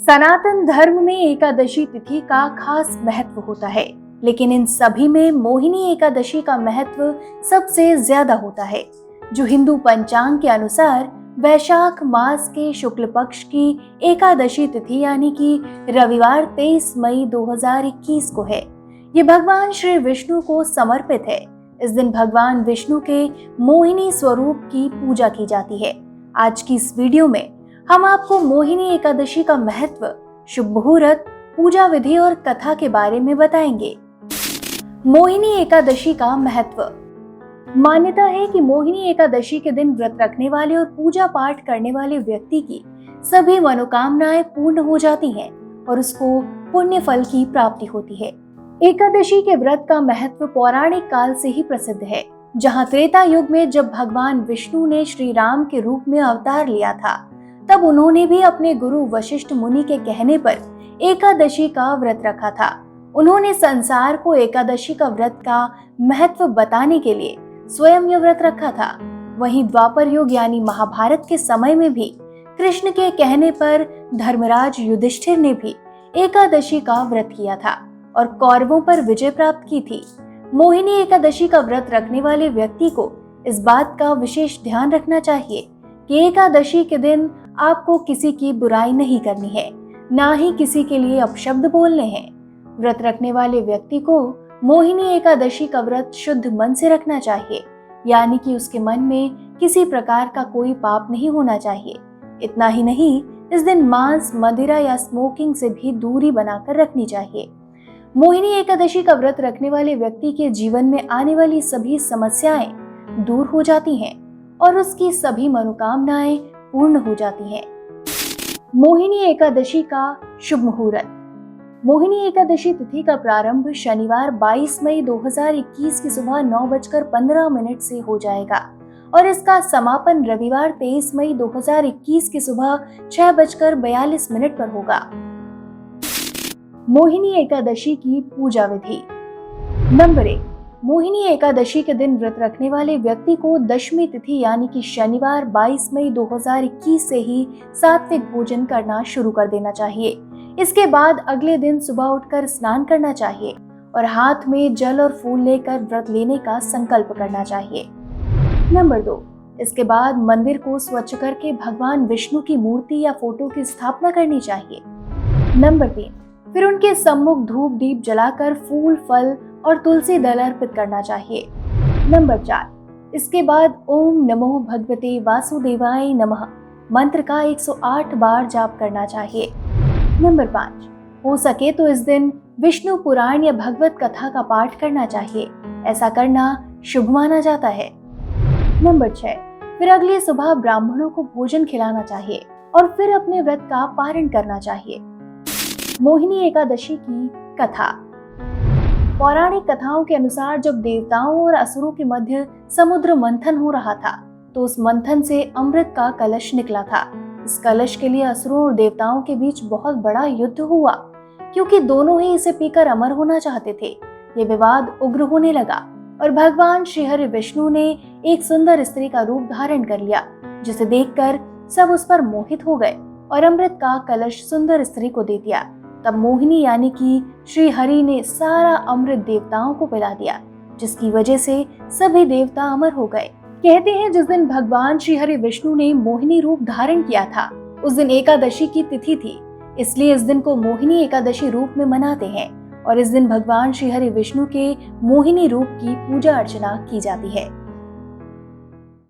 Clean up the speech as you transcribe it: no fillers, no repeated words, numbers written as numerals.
सनातन धर्म में एकादशी तिथि का खास महत्व होता है, लेकिन इन सभी में मोहिनी एकादशी का महत्व सबसे ज्यादा होता है, जो हिंदू पंचांग के अनुसार वैशाख मास के शुक्ल पक्ष की एकादशी तिथि यानी कि रविवार 23 मई 2021 को है। ये भगवान श्री विष्णु को समर्पित है। इस दिन भगवान विष्णु के मोहिनी स्वरूप की पूजा की जाती है। आज की इस वीडियो में हम आपको मोहिनी एकादशी का महत्व, शुभ मुहूर्त, पूजा विधि और कथा के बारे में बताएंगे। मोहिनी एकादशी का महत्व। मान्यता है कि मोहिनी एकादशी के दिन व्रत रखने वाले और पूजा पाठ करने वाले व्यक्ति की सभी मनोकामनाएं पूर्ण हो जाती हैं और उसको पुण्य फल की प्राप्ति होती है। एकादशी के व्रत का महत्व पौराणिक काल से ही प्रसिद्ध है, जहाँ त्रेता युग में जब भगवान विष्णु ने श्री राम के रूप में अवतार लिया था, तब उन्होंने भी अपने गुरु वशिष्ठ मुनि के कहने पर एकादशी का व्रत रखा था। उन्होंने संसार को एकादशी का व्रत का महत्व बताने के लिए स्वयं यह व्रत रखा था। वहीं द्वापर युग यानी महाभारत के समय में भी कृष्ण के कहने पर धर्मराज युधिष्ठिर ने भी एकादशी का व्रत किया था और कौरवों पर विजय प्राप्त की थी। मोहिनी एकादशी का व्रत रखने वाले व्यक्ति को इस बात का विशेष ध्यान रखना चाहिए कि एकादशी के दिन आपको किसी की बुराई नहीं करनी है, ना ही किसी के लिए अपशब्द बोलने हैं। व्रत रखने वाले व्यक्ति को मोहिनी एकादशी का व्रत शुद्ध मन से रखना चाहिए, यानी कि उसके मन में किसी प्रकार का कोई पाप नहीं होना चाहिए। इतना ही नहीं, इस दिन मांस, मदिरा या स्मोकिंग से भी दूरी बनाकर रखनी चाहिए। मोहिनी एकादशी का व्रत रखने वाले व्यक्ति के जीवन में आने वाली सभी समस्याएं दूर हो जाती हैं और उसकी सभी मनोकामनाएं पूर्ण हो जाती हैं। मोहिनी एकादशी का शुभ मुहूर्त। मोहिनी एकादशी तिथि का प्रारंभ शनिवार 22 मई 2021 की सुबह 9:15 से हो जाएगा और इसका समापन रविवार 23 मई 2021 की सुबह 6:42 पर होगा। मोहिनी एकादशी की पूजा विधि। नंबर 1, मोहिनी एकादशी के दिन व्रत रखने वाले व्यक्ति को दशमी तिथि यानी कि शनिवार 22 मई 2021 से ही सात्विक भोजन करना शुरू कर देना चाहिए। इसके बाद अगले दिन सुबह उठकर स्नान करना चाहिए और हाथ में जल और फूल लेकर व्रत लेने का संकल्प करना चाहिए। नंबर 2, इसके बाद मंदिर को स्वच्छ करके भगवान विष्णु की मूर्ति या फोटो की स्थापना करनी चाहिए। नंबर 3, फिर उनके सम्मुख धूप दीप जलाकर फूल, फल और तुलसी दल अर्पित करना चाहिए। नंबर 4, इसके बाद ओम नमो भगवते वासुदेवाय नमः मंत्र का 108 बार जाप करना चाहिए। नंबर 5, हो सके तो इस दिन विष्णु पुराण या भगवत कथा का पाठ करना चाहिए। ऐसा करना शुभ माना जाता है। नंबर 6, फिर अगली सुबह ब्राह्मणों को भोजन खिलाना चाहिए और फिर अपने व्रत का पारण करना चाहिए। मोहिनी एकादशी की कथा। पौराणिक कथाओं के अनुसार जब देवताओं और असुरों के मध्य समुद्र मंथन हो रहा था, तो उस मंथन से अमृत का कलश निकला था। इस कलश के लिए असुरों और देवताओं के बीच बहुत बड़ा युद्ध हुआ, क्योंकि दोनों ही इसे पीकर अमर होना चाहते थे। ये विवाद उग्र होने लगा और भगवान श्री हरि विष्णु ने एक सुंदर स्त्री का रूप धारण कर लिया, जिसे देखकर सब उस पर मोहित हो गए और अमृत का कलश सुंदर स्त्री को दे दिया। तब मोहिनी यानी कि श्री हरि ने सारा अमृत देवताओं को पिला दिया, जिसकी वजह से सभी देवता अमर हो गए। कहते हैं जिस दिन भगवान श्री हरि विष्णु ने मोहिनी रूप धारण किया था, उस दिन एकादशी की तिथि थी, इसलिए इस दिन को मोहिनी एकादशी रूप में मनाते हैं और इस दिन भगवान श्री हरि विष्णु के मोहिनी रूप की पूजा अर्चना की जाती है।